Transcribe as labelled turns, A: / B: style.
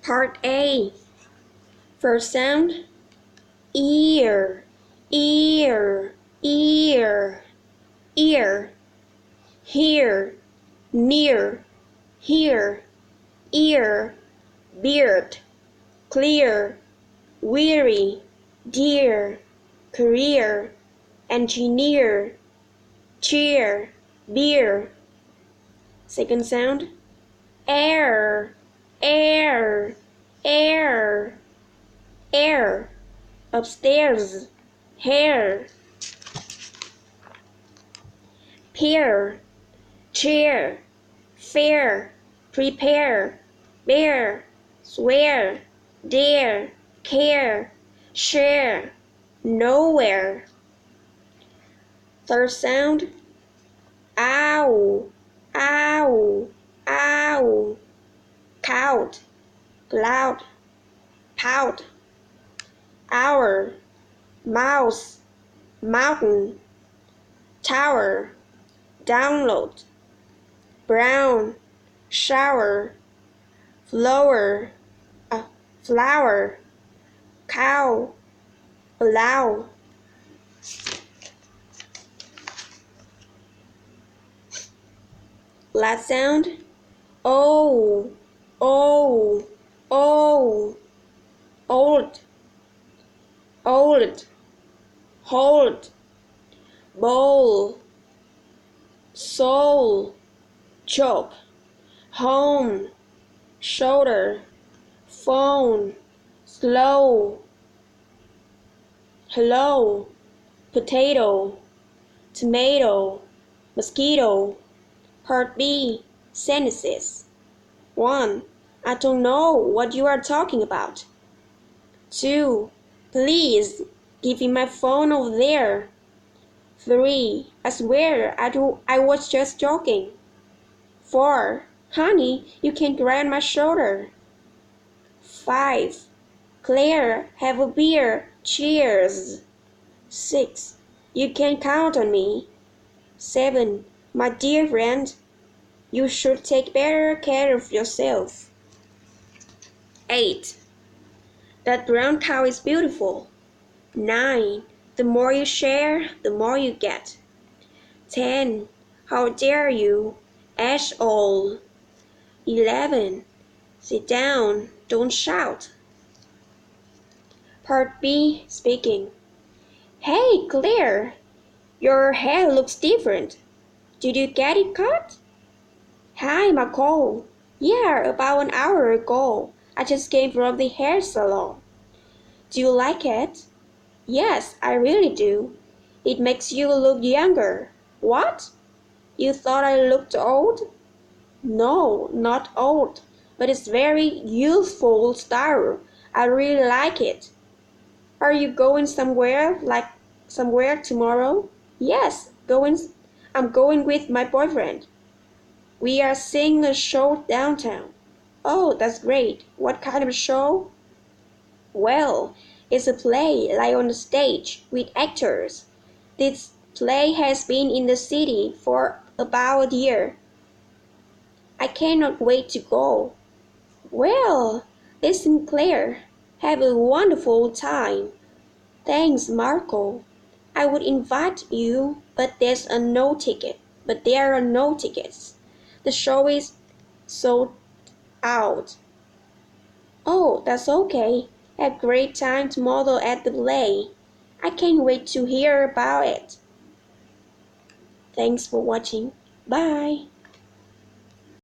A: Part A. First sound, ear, ear, ear, ear. Here, near, here, ear, beard, clear, weary, dear, career, engineer, cheer, beer. Second sound, air, air, air, air, upstairs, hair, pear, chair, fair, prepare, bear, swear, dare, care, share, nowhere. Third sound, ow, ow, ow, count, cloud, pout, hour, mouse, mountain, tower, download, brown, shower, flower, flower, cow, allow. Last sound, oh, oh, oh, old, old, hold, bowl, soul, choke, home, shoulder, phone, slow, hello, potato, tomato, mosquito. Part B, sentences. 1. I don't know what you are talking about. 2. Please, give me my phone over there. 3. I swear I was just joking. 4. Honey, you can grab my shoulder. 5. Claire, have a beer. Cheers. 6. You can count on me. 7. My dear friend, you should take better care of yourself. 8. That brown cow is beautiful. 9. The more you share, the more you get. 10. How dare you, asshole. 11. Sit down, don't shout. Part B, speaking. Hey, Claire, your hair looks different. Did you get it cut? Hi, Marco. Yeah, about an hour ago. I just came from the hair salon. Do you like it? Yes, I really do. It makes you look younger. What? You thought I looked old? No, not old, but it's very youthful style. I really like it. Are you going somewhere tomorrow? Yes, I'm going with my boyfriend. We are seeing a show downtown. Oh, that's great. What kind of show? Well, it's a play like on the stage with actors. This play has been in the city for about a year. I cannot wait to go. Well, listen, Claire. Have a wonderful time. Thanks, Marco. I would invite you, but there are no tickets. The show is sold out. Oh, that's okay. Have a great time tomorrow at the play. I can't wait to hear about it. Thanks for watching. Bye.